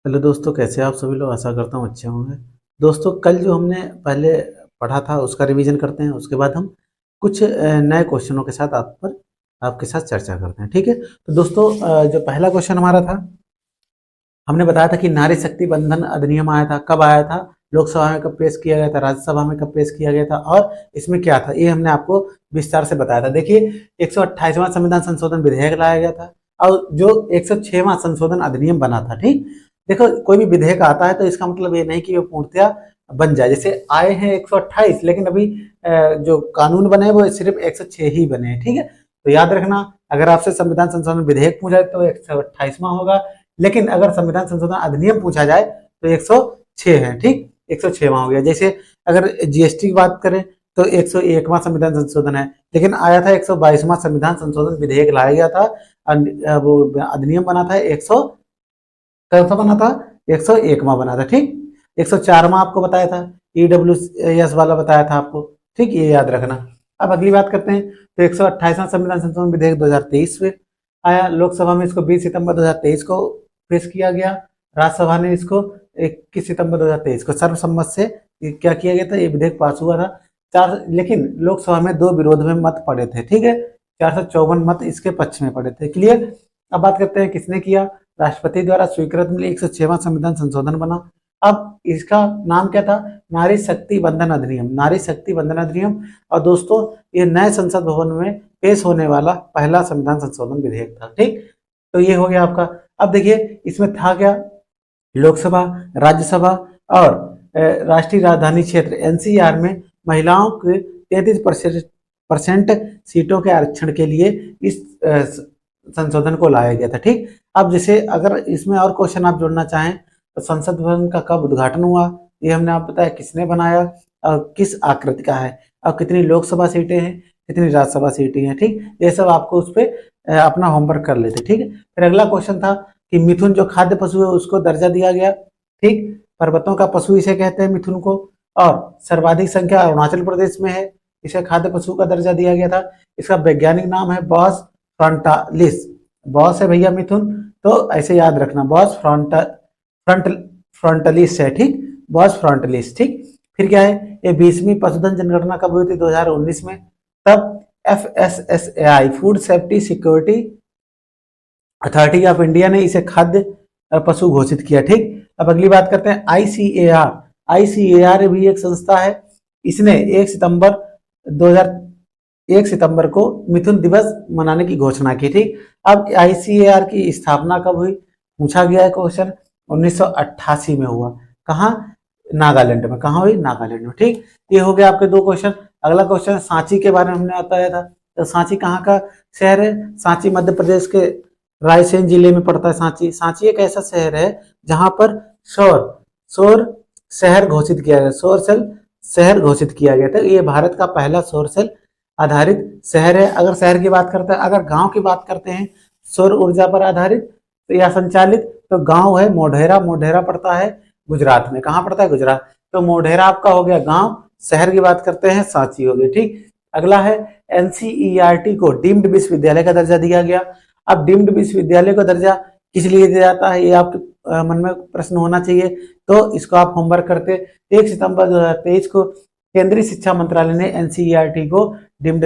Hello दोस्तों, कैसे हैं आप सभी लोग। आशा करता हूँ अच्छे होंगे। दोस्तों, कल जो हमने पहले पढ़ा था उसका रिवीजन करते हैं। उसके बाद हम कुछ नए क्वेश्चनों के साथ आपके साथ चर्चा करते हैं। ठीक है। तो दोस्तों, जो पहला क्वेश्चन हमारा था, हमने बताया था कि नारी शक्ति बंधन अधिनियम आया था। कब आया था? लोकसभा में कब पेश किया गया था? राज्यसभा में कब पेश किया गया था? और इसमें क्या था, ये हमने आपको विस्तार से बताया था। देखिए, 128वां संविधान संशोधन विधेयक लाया गया था और जो 106वां संशोधन अधिनियम बना था। ठीक। देखो, कोई भी विधेयक आता है तो इसका मतलब ये नहीं कि वो पूर्णतया बन जाए। जैसे आए हैं 128, लेकिन अभी जो कानून बने वो सिर्फ 106 ही बने हैं। ठीक है। तो याद रखना, अगर आपसे संविधान संशोधन विधेयक पूछा जाए तो 128वां होगा, लेकिन अगर संविधान संशोधन अधिनियम पूछा जाए तो 106 है। ठीक। 106वां हो गया। जैसे अगर जीएसटी की बात करें तो 101वां संविधान संशोधन है, लेकिन आया था 122वां संविधान संशोधन विधेयक लाया गया था। वो अधिनियम बना था 100, कौन सा बना था? 101वां बना था। ठीक। 104वां आपको बताया था, ईडब्ल्यू एस वाला बताया था आपको। ठीक, ये याद रखना। अब अगली बात करते हैं। तो 128वां संविधान संशोधन विधेयक 2023 में आया। लोकसभा में इसको 20 सितंबर 2023 को पेश किया गया। राज्यसभा ने इसको 21 सितंबर 2023 को सर्वसम्मत से क्या किया गया था, ये विधेयक पास हुआ था। लेकिन लोकसभा में 2 विरोध में मत पड़े थे। ठीक है। 454 मत इसके पक्ष में पड़े थे। क्लियर। अब बात करते हैं किसने किया। राष्ट्रपति द्वारा स्वीकृत मिले 106वां संविधान संशोधन बना। अब इसका नाम क्या था? नारी शक्ति बंधन अधिनियम। नारी शक्ति बंधन अधिनियम। और दोस्तों, ये नए संसद भवन में पेश होने वाला पहला संविधान संशोधन विधेयक था। ठीक। तो ये हो गया आपका। अब देखिए, इसमें था क्या, लोकसभा, राज्यसभा और राष्ट्रीय राजधानी क्षेत्र एनसीआर में महिलाओं के 33% सीटों के आरक्षण के लिए इस संशोधन को लाया गया था। ठीक। अब जैसे अगर इसमें और क्वेश्चन आप जोड़ना चाहें तो संसद भवन का कब उद्घाटन हुआ, ये हमने आप बताया, किसने बनाया और किस आकृति का है, और कितनी लोकसभा सीटें हैं, कितनी राज्यसभा सीटें हैं। ठीक। ये सब आपको उस पर अपना होमवर्क कर लेते। ठीक है। फिर अगला क्वेश्चन था कि मिथुन जो खाद्य पशु है उसको दर्जा दिया गया। ठीक। पर्वतों का पशु इसे कहते हैं मिथुन को, और सर्वाधिक संख्या अरुणाचल प्रदेश में है, इसे खाद्य पशु का दर्जा दिया गया था। इसका वैज्ञानिक नाम है बॉस फ्रंटालिस। बॉस है भैया मिथुन, तो ऐसे याद रखना, बॉस फ्रंट फ्रंटलिस है। ठीक। बॉस फ्रंटलिस। ठीक। फिर क्या है, ये 20वीं पशुधन जनगणना कब हुई थी? 2019 में। तब FSSAI food safety security authority of India ने इसे खाद्य पशु घोषित किया। ठीक। अब अगली बात करते हैं ICAR। ICAR भी एक संस्था है। इसने 1 सितंबर को मिथुन दिवस मनाने की घोषणा की थी। अब ICAR की स्थापना कब हुई, पूछा गया है क्वेश्चन। 1988 में हुआ। कहाँ? नागालैंड में। कहाँ हुई? नागालैंड में। ठीक। ये हो गया आपके 2 क्वेश्चन। अगला क्वेश्चन सांची के बारे में हमने बताया था। तो सांची कहाँ का शहर है? सांची मध्य प्रदेश के रायसेन जिले में पड़ता है। सांची। सांची एक ऐसा शहर है जहां पर सौर सौर शहर घोषित किया गया, सौर सेल शहर घोषित किया गया था। ये भारत का पहला सौर सेल आधारित शहर है। अगर शहर की बात करते हैं, अगर गांव की बात करते हैं सौर ऊर्जा पर आधारित या संचालित, तो गांव है मोढेरा। मोढेरा पड़ता है गुजरात में। कहाँ पड़ता है? गुजरात। तो मोढेरा आपका हो गया गांव। शहर की बात करते हैं, सांची हो गई। ठीक। अगला है NCERT को डीम्ड विश्वविद्यालय का दर्जा दिया गया। अब डीम्ड विश्वविद्यालय को दर्जा किस लिए दिया जाता है, ये आपके मन में प्रश्न होना चाहिए। तो इसको आप होमवर्क करते। 1 सितंबर 2023 को केंद्रीय शिक्षा मंत्रालय ने NCERT को डीम्ड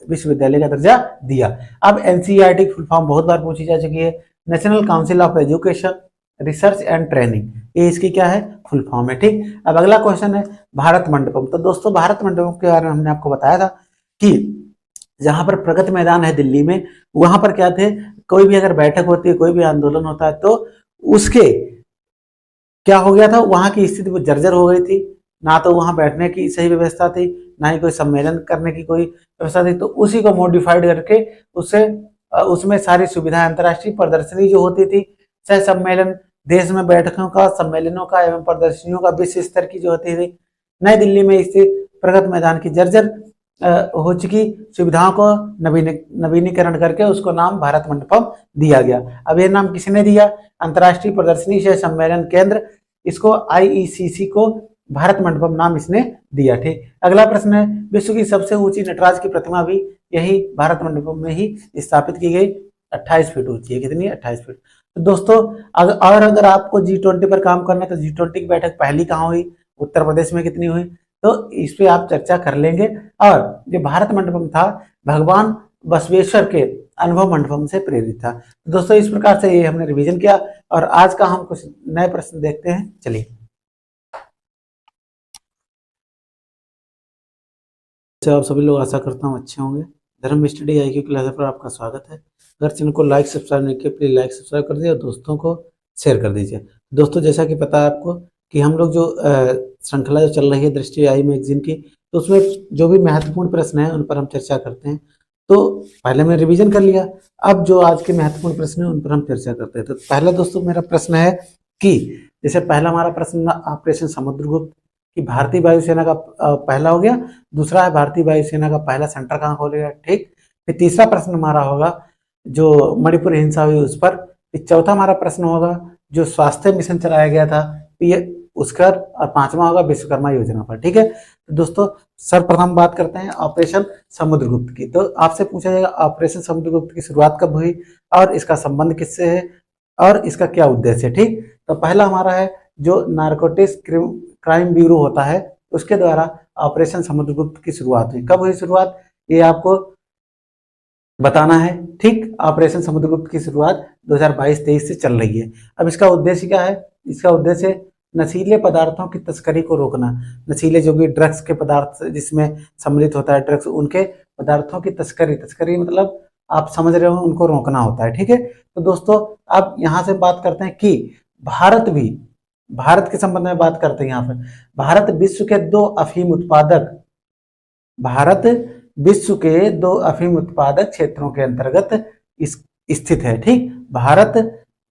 विश्वविद्यालय का दर्जा दिया। अब NCERT की फुल फॉर्म बहुत बार पूछी जा चुकी है, national council of education research and training. ये इसकी क्या है? फुल फॉर्म है। ठीक। अब अगला क्वेश्चन है भारत मंडपम। तो दोस्तों, भारत मंडपम के बारे में हमने आपको बताया था कि जहां पर प्रगति मैदान है दिल्ली में, वहां पर क्या थे, कोई भी अगर बैठक होती है, कोई भी आंदोलन होता है, तो उसके क्या हो गया था, वहां की स्थिति वो जर्जर हो गई थी। ना तो वहां बैठने की सही व्यवस्था थी, ना ही कोई सम्मेलन करने की कोई व्यवस्था थी। तो उसी को मॉडिफाइड करके उससे उसमें सारी सुविधाएं, अंतर्राष्ट्रीय प्रदर्शनी जो होती थी, चाहे सम्मेलन, देश में बैठकों का, सम्मेलनों का एवं प्रदर्शनियों का विश्व स्तर की जो होती थी, नई दिल्ली में स्थित प्रगति मैदान की जर्जर हो चुकी सुविधाओं को नवीनीकरण करके उसको नाम भारत मंडपम दिया गया। अब ये नाम किसने दिया? अंतर्राष्ट्रीय प्रदर्शनी से सम्मेलन केंद्र, इसको IECC को भारत मंडपम नाम इसने दिया। ठीक। अगला प्रश्न है, विश्व की सबसे ऊंची नटराज की प्रतिमा भी यही भारत मंडपम में ही स्थापित की गई। 28 फीट ऊंची है। कितनी? 28 फीट। तो दोस्तों अगर आपको G20 पर काम करना है तो G20 की बैठक पहली कहाँ हुई, उत्तर प्रदेश में कितनी हुई, तो इस पे आप चर्चा कर लेंगे। और जो भारत मंडपम था भगवान बसवेश्वर के अनुभव मंडपम से प्रेरित था। तो दोस्तों इस प्रकार से ये हमने रिवीजन किया और आज का हम कुछ नए प्रश्न देखते हैं। चलिए, आप सभी लोग आशा करता हूँ अच्छे होंगे। धर्म स्टडी IQ क्लास पर आपका स्वागत है। अगर चैनल को लाइक सब्सक्राइब नहीं किया प्लीज लाइक सब्सक्राइब कर दीजिए और दोस्तों को शेयर कर दीजिए। दोस्तों जैसा कि पता है आपको कि हम लोग जो श्रृंखला जो चल रही है दृष्टि आई मैगजीन की, तो उसमें जो भी महत्वपूर्ण प्रश्न है उन पर हम चर्चा करते हैं। तो पहले मैं रिवीजन कर लिया, अब जो आज के महत्वपूर्ण प्रश्न है उन पर हम चर्चा करते हैं। तो पहला दोस्तों मेरा प्रश्न है कि जैसे पहला हमारा प्रश्न ऑपरेशन समुद्रगुप्त कि भारतीय वायुसेना का पहला हो गया, दूसरा है भारतीय वायुसेना का पहला सेंटर कहाँ खोलेगा, ठीक। फिर तीसरा प्रश्न हमारा होगा जो मणिपुर हिंसा हुई उस पर। फिर चौथा हमारा प्रश्न होगा जो स्वास्थ्य मिशन चलाया गया था ये उसका, और पांचवा होगा विश्वकर्मा योजना पर, ठीक है। तो दोस्तों सर्वप्रथम बात करते हैं ऑपरेशन समुद्रगुप्त की। तो आपसे पूछा जाएगा ऑपरेशन समुद्रगुप्त की शुरुआत कब हुई और इसका संबंध किससे है और इसका क्या उद्देश्य है, ठीक। तो पहला हमारा है जो नारकोटिक्स क्राइम ब्यूरो होता है उसके द्वारा ऑपरेशन समुद्रगुप्त की शुरुआत हुई। कब हुई शुरुआत ये आपको बताना है, ठीक। ऑपरेशन समुद्रगुप्त की शुरुआत 2022-23 से चल रही है। अब इसका उद्देश्य क्या है, इसका उद्देश्य नशीले पदार्थों की तस्करी को रोकना। नशीले जो भी ड्रग्स के पदार्थ जिसमें सम्मिलित होता है ड्रग्स, उनके पदार्थों की तस्करी मतलब आप समझ रहे हो, उनको रोकना होता है, ठीक है। तो दोस्तों अब यहाँ से बात करते हैं कि भारत के संबंध में बात करते हैं। यहाँ पर भारत विश्व के दो अफीम उत्पादक क्षेत्रों के अंतर्गत स्थित है, ठीक। भारत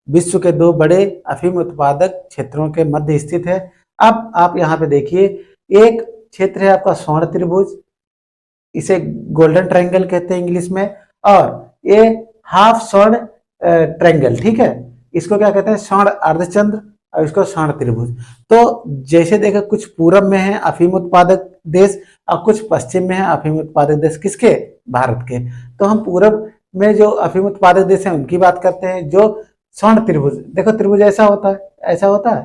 विश्व के दो बड़े अफीम उत्पादक क्षेत्रों के मध्य स्थित है। अब आप यहाँ पे देखिए, एक क्षेत्र है आपका स्वर्ण त्रिभुज, इसे गोल्डन ट्रायंगल कहते हैं इंग्लिश में, और ये हाफ स्वर्ण ट्रायंगल, ठीक है। इसको क्या कहते हैं, स्वर्ण अर्धचंद्र, और इसको स्वर्ण त्रिभुज। तो जैसे देखो कुछ पूरब में है अफीम उत्पादक देश और कुछ पश्चिम में है अफीम उत्पादक देश, किसके, भारत के। तो हम पूरब में जो अफीम उत्पादक देश हैं उनकी बात करते हैं। जो स्वर्ण त्रिभुज, देखो त्रिभुज ऐसा होता है, ऐसा होता है,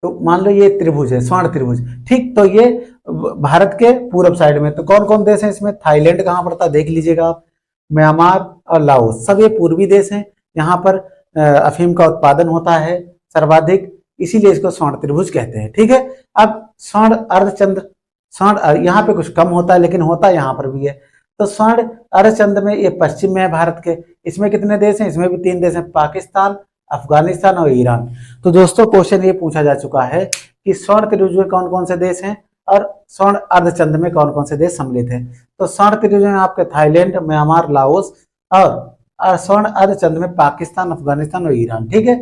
तो मान लो ये त्रिभुज है, स्वर्ण त्रिभुज, ठीक। तो ये भारत के पूरब साइड में। तो कौन कौन देश है इसमें, थाईलैंड कहाँ पड़ता है देख लीजिएगा आप, म्यांमार और लाओस, सब ये पूर्वी देश हैं। यहाँ पर अफीम का उत्पादन होता है सर्वाधिक, इसीलिए इसको स्वर्ण त्रिभुज कहते हैं, ठीक है। अब स्वर्ण अर्धचंद्र, स्वर्ण यहाँ पे कुछ कम होता है लेकिन होता यहाँ पर भी है। तो स्वर्ण अर्धचंद्र में ये पश्चिम में है भारत के, इसमें कितने देश हैं, इसमें भी 3 देश हैं, पाकिस्तान, अफगानिस्तान और ईरान। तो दोस्तों क्वेश्चन ये पूछा जा चुका है कि स्वर्ण त्रिभुज में कौन कौन से देश हैं और स्वर्ण अर्धचंद्र में कौन कौन से देश सम्मिलित हैं। तो स्वर्ण त्रिभुज में आपके थाईलैंड, म्यांमार, लाओस, और स्वर्ण अर्धचंद्र में पाकिस्तान, अफगानिस्तान और ईरान, ठीक है।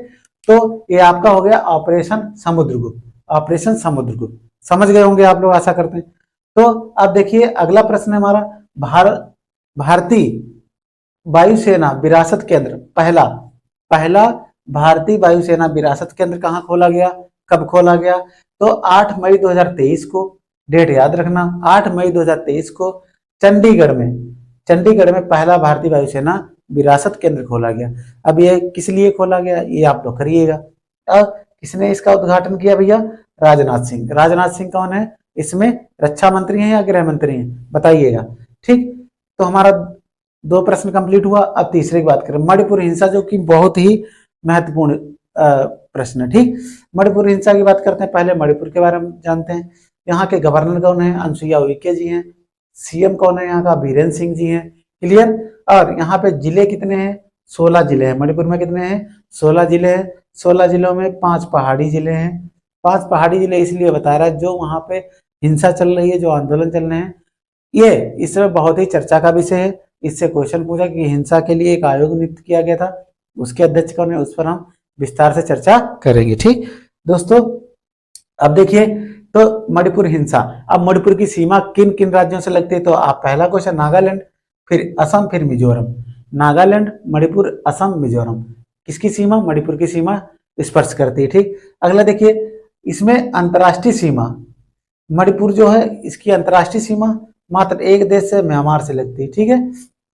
तो ये आपका हो गया ऑपरेशन समुद्रगुप्त। ऑपरेशन समुद्रगुप्त समझ गए होंगे आप लोग, आशा करते हैं। तो अब देखिए अगला प्रश्न है हमारा, भारतीय वायुसेना विरासत केंद्र, पहला भारतीय वायुसेना विरासत केंद्र कहाँ खोला गया, कब खोला गया। तो 8 मई 2023 को, डेट याद रखना, 8 मई 2023 को चंडीगढ़ में पहला भारतीय वायुसेना विरासत केंद्र खोला गया। अब ये किस लिए खोला गया ये आप लोग करिएगा। अब किसने इसका उद्घाटन किया भैया, राजनाथ सिंह। राजनाथ सिंह कौन है इसमें, रक्षा मंत्री हैं या गृह मंत्री हैं, बताइएगा, ठीक। तो हमारा 2 प्रश्न कंप्लीट हुआ। अब तीसरे की बात करें, मणिपुर हिंसा, जो कि बहुत ही महत्वपूर्ण प्रश्न है, ठीक। मणिपुर हिंसा की बात करते हैं, पहले मणिपुर के बारे में जानते हैं। यहाँ के गवर्नर कौन है, अनसुईया उइके जी हैं। सीएम कौन है यहाँ का, बीरेन सिंह जी हैं, क्लियर। और यहाँ पे जिले कितने हैं, 16 जिले हैं। मणिपुर में कितने हैं, 16 जिले हैं। 16 जिलों में 5 पहाड़ी जिले हैं। 5 पहाड़ी जिले इसलिए बता रहा है जो वहाँ पे हिंसा चल रही है, जो आंदोलन चल रहे हैं, ये इसमें बहुत ही चर्चा का विषय है। इससे क्वेश्चन पूछा कि हिंसा के लिए एक आयोग नियुक्त किया गया था, उसके अध्यक्ष कौन है, उस पर हम विस्तार से चर्चा करेंगे, ठीक दोस्तों। अब देखिए तो मणिपुर हिंसा, अब मणिपुर की सीमा किन किन राज्यों से लगती है। तो आप पहला क्वेश्चन नागालैंड, फिर असम, फिर मिजोरम। नागालैंड, मणिपुर, असम, मिजोरम, किसकी सीमा, मणिपुर की सीमा स्पर्श करती है, ठीक। अगला देखिए, इसमें अंतर्राष्ट्रीय सीमा, मणिपुर जो है इसकी अंतर्राष्ट्रीय सीमा मात्र एक देश से, म्यांमार से लगती है, ठीक है,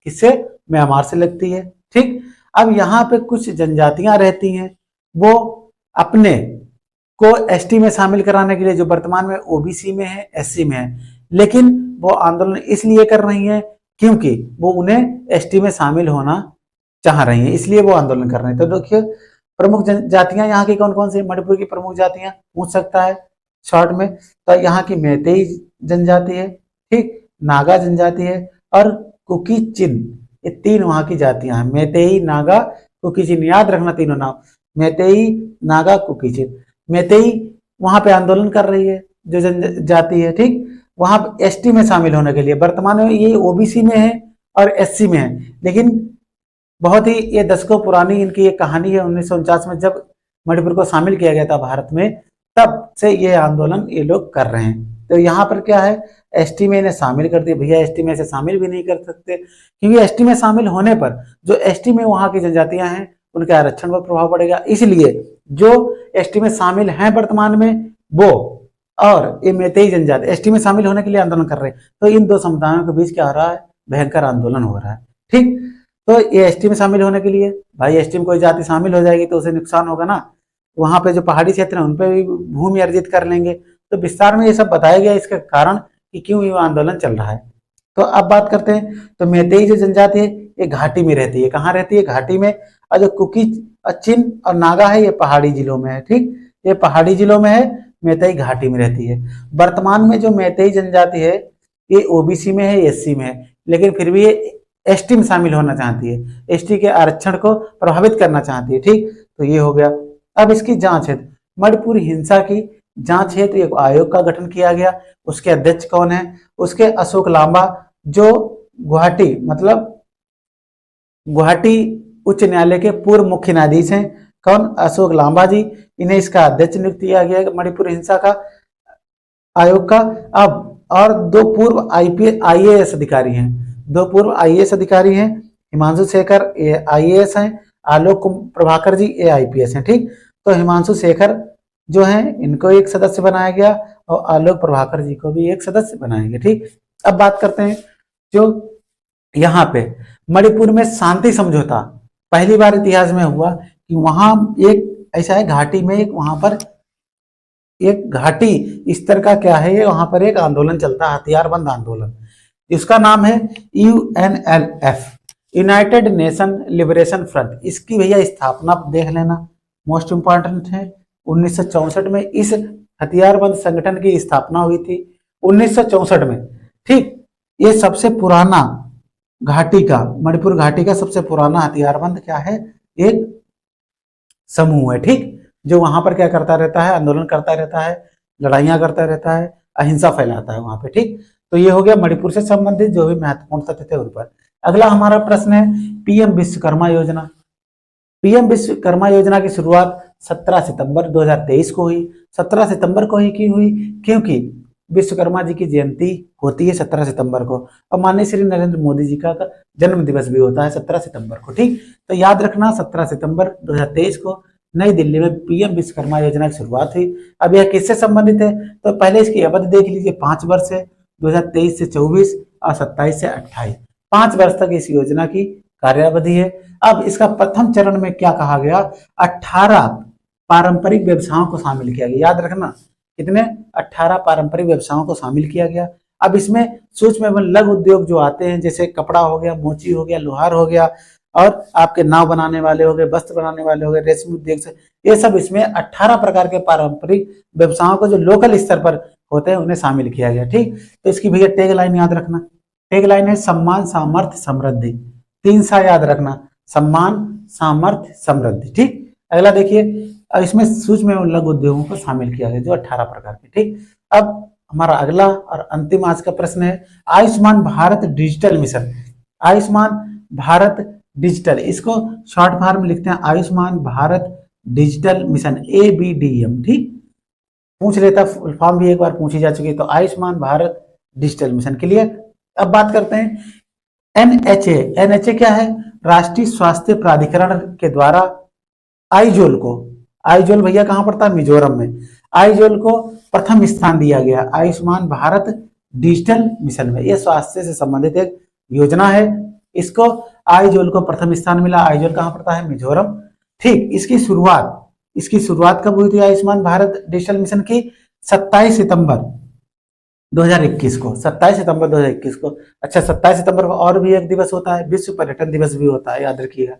किससे, म्यांमार से लगती है, ठीक। अब यहाँ पे कुछ जनजातियां रहती हैं, वो अपने को एसटी में शामिल कराने के लिए, जो वर्तमान में ओबीसी में है, एससी में है, लेकिन वो आंदोलन इसलिए कर रही हैं क्योंकि वो उन्हें एसटी में शामिल होना चाह रही हैं, इसलिए वो आंदोलन कर रहे हैं। तो देखिए प्रमुख जातियां यहाँ की कौन कौन सी, मणिपुर की प्रमुख जातियां पूछ सकता है शॉर्ट में। तो यहाँ की मैतेई जनजाति है, ठीक, नागा जनजाति है और कुकी चिन, ये तीन वहां की जातियां हैं। मैतेई, नागा, कुकी चिन, याद रखना तीनों नाम, मैतेई, नागा, कुकी चिन। मैतेई वहां पे आंदोलन कर रही है, जो जनजाति है, ठीक, वहां एसटी में शामिल होने के लिए। वर्तमान में ये ओबीसी में है और एससी में है, लेकिन बहुत ही ये दशकों पुरानी इनकी ये कहानी है। 1949 में जब मणिपुर को शामिल किया गया था भारत में, तब से ये आंदोलन ये लोग कर रहे हैं। तो यहाँ पर क्या है, एसटी में इन्हें शामिल कर दिया। भैया एसटी में से शामिल भी नहीं कर सकते, क्योंकि एसटी में शामिल होने पर जो एसटी में वहां की जनजातियां हैं उनके आरक्षण पर प्रभाव पड़ेगा। इसलिए जो एसटी में शामिल हैं वर्तमान में, वो और ये मैतेई जनजाति एसटी में शामिल होने के लिए आंदोलन कर रहे हैं। तो इन दो समुदायों के बीच क्या हो रहा है, भयंकर आंदोलन हो रहा है, ठीक। तो ये एसटी में शामिल होने के लिए, भाई एसटी में कोई जाति शामिल हो जाएगी तो उसे नुकसान होगा ना, वहां पे जो पहाड़ी क्षेत्र है उन पे भी भूमि अर्जित कर लेंगे। तो विस्तार में ये सब बताया गया इसका कारण कि क्यों ये आंदोलन चल रहा है। तो अब बात करते हैं, तो मैतेई जो जनजाति है ये घाटी में रहती है। कहाँ रहती है, घाटी में। और जो कुकी, चिन और नागा है ये पहाड़ी जिलों में है, ठीक, ये पहाड़ी जिलों में है, मैतेई घाटी में रहती है। वर्तमान में जो मैतेई जनजाति है ये ओबीसी में है, एससी में है, लेकिन फिर भी ये एसटी में शामिल होना चाहती है, एसटी के आरक्षण को प्रभावित करना चाहती है, ठीक। तो ये हो गया। अब इसकी जांच है, मणिपुर हिंसा की जांच हेतु एक आयोग का गठन किया गया। उसके अध्यक्ष कौन है, उसके अशोक लांबा, जो गुवाहाटी मतलब गुवाहाटी उच्च न्यायालय के पूर्व मुख्य न्यायाधीश हैं। कौन, अशोक लांबा जी, इन्हें इसका अध्यक्ष नियुक्त किया गया मणिपुर हिंसा का आयोग का। अब और दो पूर्व आईएएस अधिकारी हैं, दो पूर्व आईएएस अधिकारी हैं, हिमांशु शेखर आईएएस हैं, आलोक प्रभाकर जी ये आईपीएस हैं, ठीक। तो हिमांशु शेखर जो हैं इनको एक सदस्य बनाया गया और आलोक प्रभाकर जी को भी एक सदस्य बनाएंगे, ठीक। अब बात करते हैं जो यहाँ पे मणिपुर में शांति समझौता पहली बार इतिहास में हुआ कि वहां एक ऐसा है, घाटी में एक वहां पर एक घाटी स्तर का क्या है, ये वहां पर एक आंदोलन चलता है, हथियारबंद आंदोलन। इसका नाम है UNLF, United nation liberation front. इसकी भैया स्थापना देख लेना, मोस्ट इंपॉर्टेंट है। 1964 में इस हथियारबंद संगठन की स्थापना हुई थी, 1964 में, ठीक। ये सबसे पुराना घाटी का, मणिपुर घाटी का सबसे पुराना हथियारबंद क्या है, एक समूह है, ठीक, जो वहां पर क्या करता रहता है, आंदोलन करता रहता है, लड़ाइयां करता रहता है, अहिंसा फैलाता है वहां पे, ठीक। तो ये हो गया मणिपुर से संबंधित जो भी महत्वपूर्ण तथ्य थे उन पर। अगला हमारा प्रश्न है पीएम विश्वकर्मा योजना। पीएम विश्वकर्मा योजना की शुरुआत 17 सितंबर 2023 को हुई। 17 सितंबर को ही क्यों हुई, क्योंकि विश्वकर्मा जी की जयंती होती है 17 सितंबर को, और माननीय श्री नरेंद्र मोदी जी का जन्म दिवस भी होता है 17 सितंबर को, ठीक। तो याद रखना 17 सितंबर 2023 को नई दिल्ली में पीएम विश्वकर्मा योजना की शुरुआत हुई। अब यह किससे संबंधित है, तो पहले इसकी अवधि देख लीजिए, 5 वर्ष है, 2023 से 24 और 27 से 28, 5 वर्ष तक इस योजना की कार्यावधि है। अब इसका प्रथम चरण में क्या कहा गया, 18 पारंपरिक व्यवसायों को शामिल किया गया। याद रखना कितने, 18 पारंपरिक व्यवसायों को शामिल किया गया। अब इसमें सूक्ष्म एवं लघु उद्योग जो आते हैं, जैसे कपड़ा हो गया, मोची हो गया, लोहार हो गया, और आपके नाव बनाने वाले हो गए, वस्त्र बनाने वाले हो गए, रेशमी उद्योग से, ये सब इसमें 18 प्रकार के पारंपरिक व्यवसायों को जो लोकल स्तर पर होते हैं उन्हें शामिल किया गया, ठीक। तो इसकी भैया टैग लाइन याद रखना, टैग लाइन है सम्मान, सामर्थ्य, समृद्धि। 3 सा याद रखना, सम्मान, सामर्थ्य, समृद्धि, ठीक। अगला देखिए, अब इसमें सूक्ष्म एवं लघु उद्योगों को शामिल किया गया जो 18 प्रकार के, ठीक। अब हमारा अगला और अंतिम आज का प्रश्न है Ayushman Bharat digital mission. Ayushman Bharat digital, इसको शॉर्ट फॉर्म में लिखते हैं Ayushman Bharat digital mission, ABDM, ठीक। पूछ लेता, फुल फॉर्म भी एक बार पूछी जा चुकी है, तो आयुष्मान भारत डिजिटल मिशन के लिए। अब बात करते हैं NHA। NHA क्या है, राष्ट्रीय स्वास्थ्य प्राधिकरण के द्वारा आइजोल को, आइजोल भैया कहां पड़ता है, मिजोरम में, आइजोल को प्रथम स्थान दिया गया आयुष्मान भारत डिजिटल मिशन में। यह स्वास्थ्य से संबंधित एक योजना है, इसको आइजोल को प्रथम स्थान मिला। आइजोल कहाँ पड़ता है? मिजोरम। ठीक, इसकी शुरुआत कब हुई थी आयुष्मान भारत डिजिटल मिशन की? 27 सितंबर 2021 को, 27 सितंबर 2021 को। अच्छा, 27 सितंबर को और भी एक दिवस होता है, विश्व पर्यटन दिवस भी होता है, याद रखिएगा।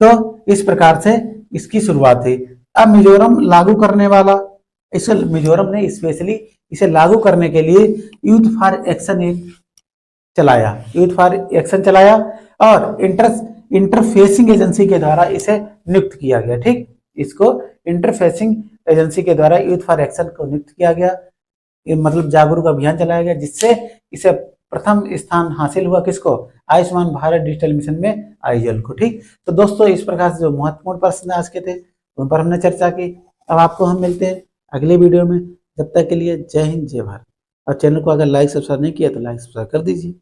तो इस प्रकार से इसकी शुरुआत हुई। अब मिजोरम लागू करने वाला, इसे मिजोरम ने स्पेशली इसे लागू करने के लिए यूथ फॉर एक्शन चलाया, यूथ फॉर एक्शन चलाया और इंटरफेसिंग एजेंसी के द्वारा इसे नियुक्त किया गया। ठीक, इसको इंटरफेसिंग एजेंसी के द्वारा यूथ फॉर एक्शन को नियुक्त किया गया, मतलब जागरूक अभियान चलाया गया, जिससे इसे प्रथम स्थान हासिल हुआ। किसको? आयुष्मान भारत डिजिटल मिशन में आइजल को। ठीक, तो दोस्तों इस प्रकार से जो महत्वपूर्ण प्रश्न आज के थे उन पर हमने चर्चा की। अब आपको हम मिलते हैं अगले वीडियो में, जब तक के लिए जय हिंद जय भारत। और चैनल को अगर लाइक सब्सक्राइब नहीं किया तो लाइक सब्सक्राइब कर दीजिए।